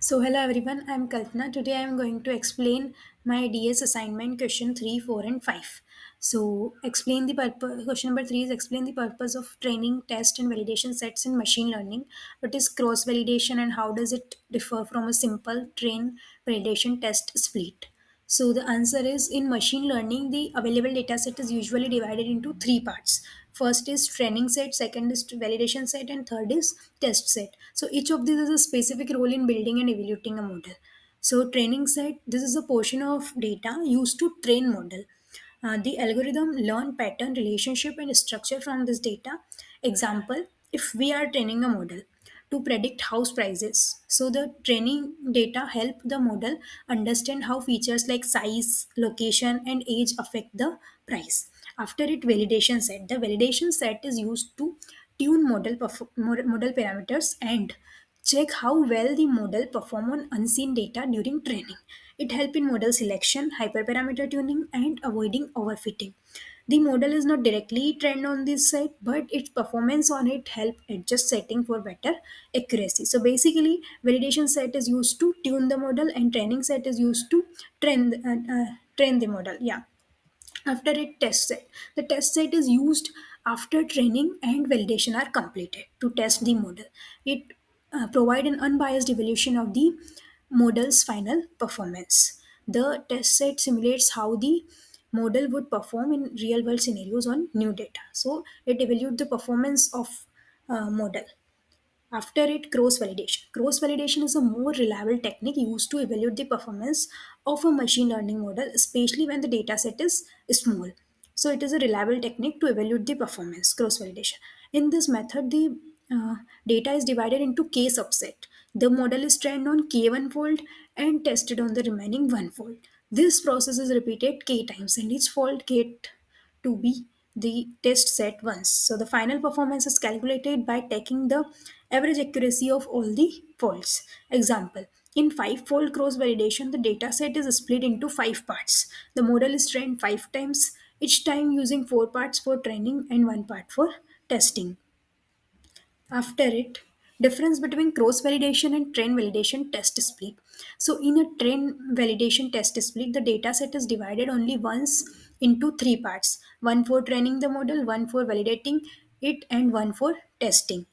So, hello everyone, I'm Kalpana. Today I'm going to explain my DS assignment question 3, 4, and 5. So, explain the purpose. Question number 3 is explain the purpose of training, test, and validation sets in machine learning. What is cross validation and how does it differ from a simple train validation test split? So the answer is in machine learning, the available data set is usually divided into three parts. First is training set, second is validation set, and third is test set. So each of these has a specific role in building and evaluating a model. So training set, this is a portion of data used to train model. The algorithm learn pattern, relationship, and structure from this data. Example, if we are training a model to predict house prices, so the training data help the model understand how features like size, location, and age affect the price. After it, validation set. The validation set is used to tune model parameters and check how well the model perform on unseen data during training. It helps in model selection, hyperparameter tuning, and avoiding overfitting. The model is not directly trained on this site, but its performance on it help adjust setting for better accuracy. So basically, validation set is used to tune the model, and training set is used to train the model. Yeah. After it, test set. The test set is used after training and validation are completed to test the model. It provide an unbiased evaluation of the model's final performance. The test set simulates how the model would perform in real world scenarios on new data. So it evaluates the performance of model. After it, cross validation. Cross validation is a more reliable technique used to evaluate the performance of a machine learning model, especially when the data set is small. So, it is a reliable technique to evaluate the performance, cross validation. In this method, the data is divided into k subset. The model is trained on k1 fold and tested on the remaining one fold. This process is repeated k times, and each fold get to be the test set once. So the final performance is calculated by taking the average accuracy of all the folds. Example, in five-fold cross validation, the data set is split into five parts. The model is trained five times, each time using four parts for training and one part for testing. After it, difference between cross validation and train validation test split. So in a train validation test split, the data set is divided only once into three parts: one for training the model, one for validating it, and one for testing.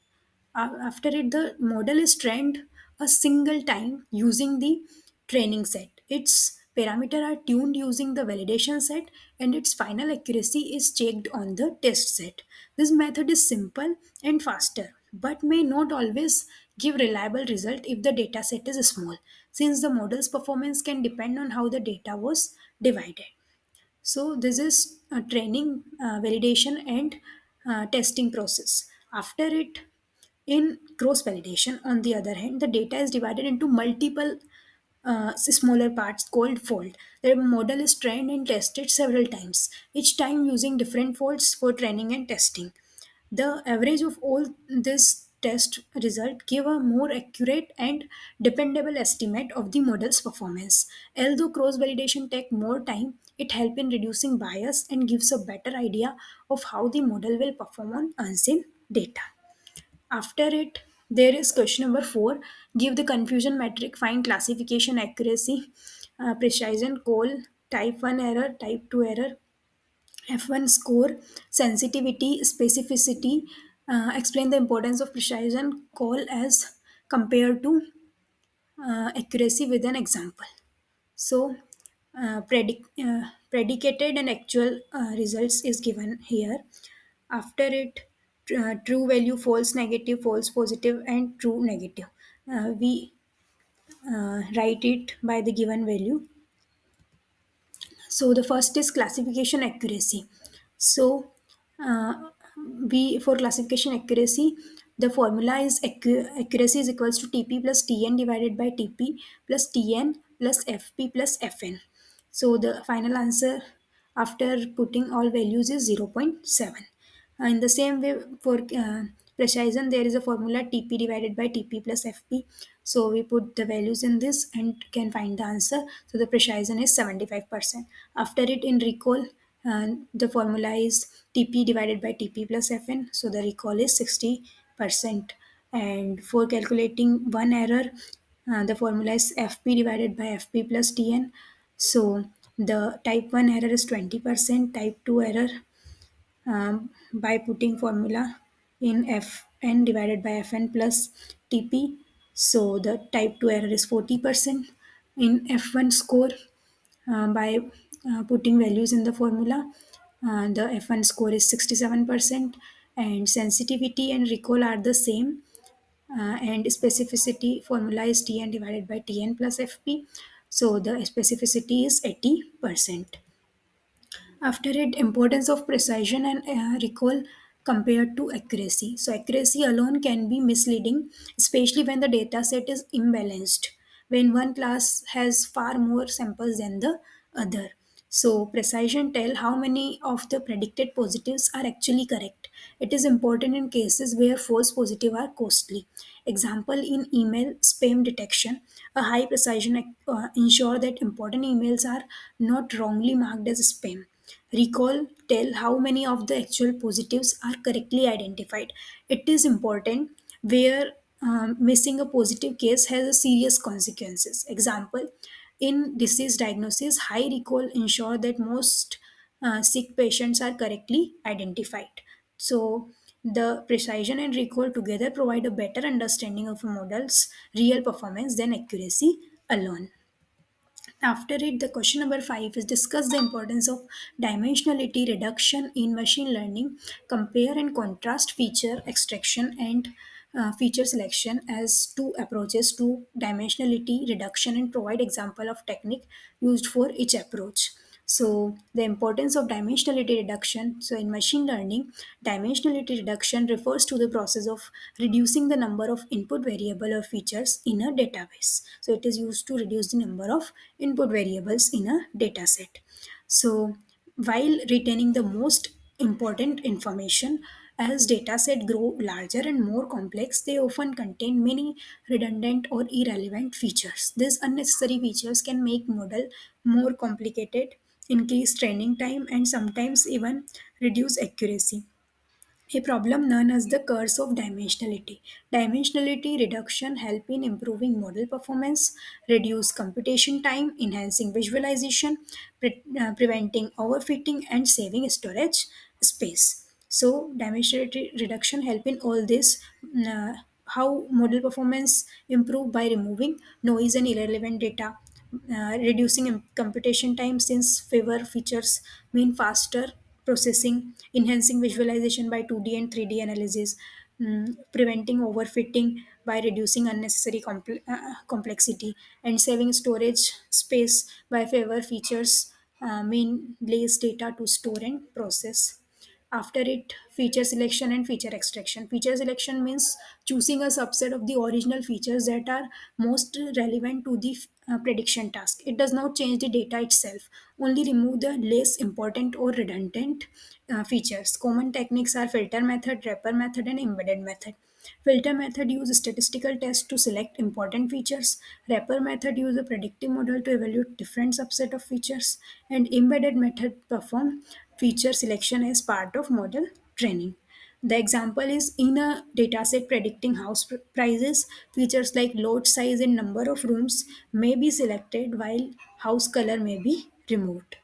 After it, the model is trained a single time using the training set. Its parameter are tuned using the validation set, and its final accuracy is checked on the test set. This method is simple and faster, but may not always give reliable result if the data set is small, since the model's performance can depend on how the data was divided. So this is a training, validation, and testing process. After it, in cross validation, on the other hand, the data is divided into multiple smaller parts called fold. The model is trained and tested several times, each time using different folds for training and testing. The average of all this test result give a more accurate and dependable estimate of the model's performance. Although cross validation take more time, it helps in reducing bias and gives a better idea of how the model will perform on unseen data. After it, there is question number 4. Give the confusion metric, find classification accuracy, precision, call, type 1 error, type 2 error, F1 score, sensitivity, specificity. Explain the importance of precision call as compared to accuracy with an example. So, predicated and actual results is given here. After it, true value, false negative, false positive, and true negative. We write it by the given value. So the first is classification accuracy. So uh, we for classification accuracy, the formula is accuracy is equals to TP plus TN divided by TP plus TN plus FP plus FN. So the final answer after putting all values is 0.7. In the same way, for precision, there is a formula TP divided by TP plus FP. So we put the values in this and can find the answer. So the precision is 75%. After it, in recall, the formula is TP divided by TP plus FN. So the recall is 60%. And for calculating one error, The formula is Fp divided by Fp plus Tn. So the type 1 error is 20%, type 2 error by putting formula in Fn divided by Fn plus Tp. So the type 2 error is 40%. In F1 score, by putting values in the formula, the F1 score is 67%, and sensitivity and recall are the same, and specificity formula is Tn divided by Tn plus Fp. So the specificity is 80%. After it, importance of precision and recall compared to accuracy. So accuracy alone can be misleading, especially when the data set is imbalanced, when one class has far more samples than the other. So precision tell how many of the predicted positives are actually correct. It is important in cases where false positive are costly. Example, in email spam detection, a high precision ensure that important emails are not wrongly marked as spam. Recall tell how many of the actual positives are correctly identified. It is important where missing a positive case has a serious consequences. Example, in disease diagnosis, high recall ensure that most sick patients are correctly identified. So the precision and recall together provide a better understanding of a model's real performance than accuracy alone. After it, the question number 5 is discuss the importance of dimensionality reduction in machine learning, compare and contrast feature extraction and feature selection as two approaches to dimensionality reduction and provide example of technique used for each approach. So the importance of dimensionality reduction. So in machine learning, dimensionality reduction refers to the process of reducing the number of input variable or features in a database. So it is used to reduce the number of input variables in a data set. So while retaining the most important information, as dataset grow larger and more complex, they often contain many redundant or irrelevant features. These unnecessary features can make model more complicated, increase training time, and sometimes even reduce accuracy. A problem known as the curse of dimensionality. Dimensionality reduction help in improving model performance, reduce computation time, enhancing visualization, preventing overfitting, and saving storage space. So dimensionality reduction help in all this. How model performance improve by removing noise and irrelevant data, reducing computation time since favor features mean faster processing, enhancing visualization by 2D and 3D analysis, preventing overfitting by reducing unnecessary complexity, and saving storage space by favor features mean less data to store and process. After it, feature selection and feature extraction. Feature selection means choosing a subset of the original features that are most relevant to the prediction task. It does not change the data itself, only remove the less important or redundant features. Common techniques are filter method, wrapper method, and embedded method. Filter method use statistical tests to select important features. Wrapper method use a predictive model to evaluate different subset of features. And embedded method perform feature selection as part of model training. The example is in a dataset predicting house prices, features like lot size and number of rooms may be selected while house color may be removed.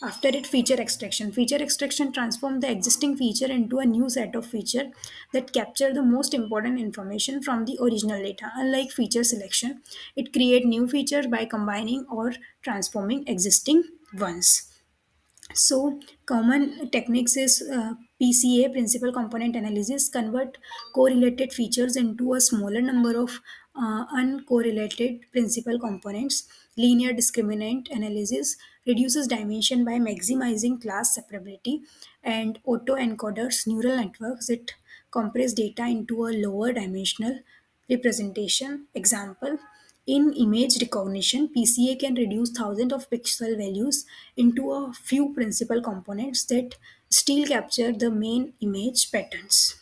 After it, feature extraction. Feature extraction transform the existing feature into a new set of feature that capture the most important information from the original data. Unlike feature selection, it create new features by combining or transforming existing ones. So, common techniques is PCA, principal component analysis, convert correlated features into a smaller number of uncorrelated principal components. Linear discriminant analysis reduces dimension by maximizing class separability, and autoencoders, neural networks that compress data into a lower dimensional representation. Example, in image recognition, PCA can reduce thousands of pixel values into a few principal components that still capture the main image patterns.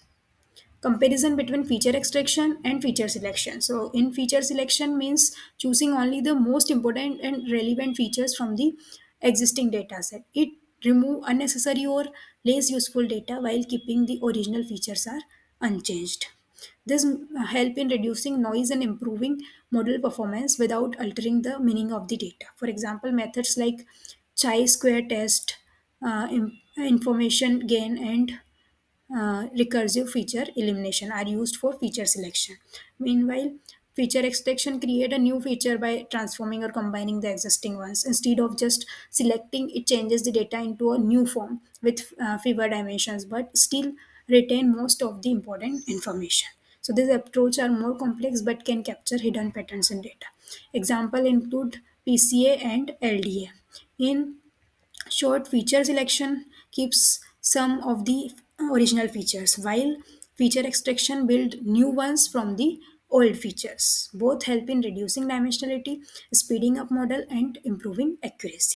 Comparison between feature extraction and feature selection. So, in feature selection means choosing only the most important and relevant features from the existing data set. It remove unnecessary or less useful data while keeping the original features are unchanged. This help in reducing noise and improving model performance without altering the meaning of the data. For example, methods like chi-square test, information gain, and recursive feature elimination are used for feature selection. Meanwhile, feature extraction create a new feature by transforming or combining the existing ones. Instead of just selecting, it changes the data into a new form with fewer dimensions, but still retain most of the important information. So these approach are more complex but can capture hidden patterns in data. Example include PCA and LDA. In short, feature selection keeps some of the original features, while feature extraction build new ones from the old features. Both help in reducing dimensionality, speeding up model, and improving accuracy.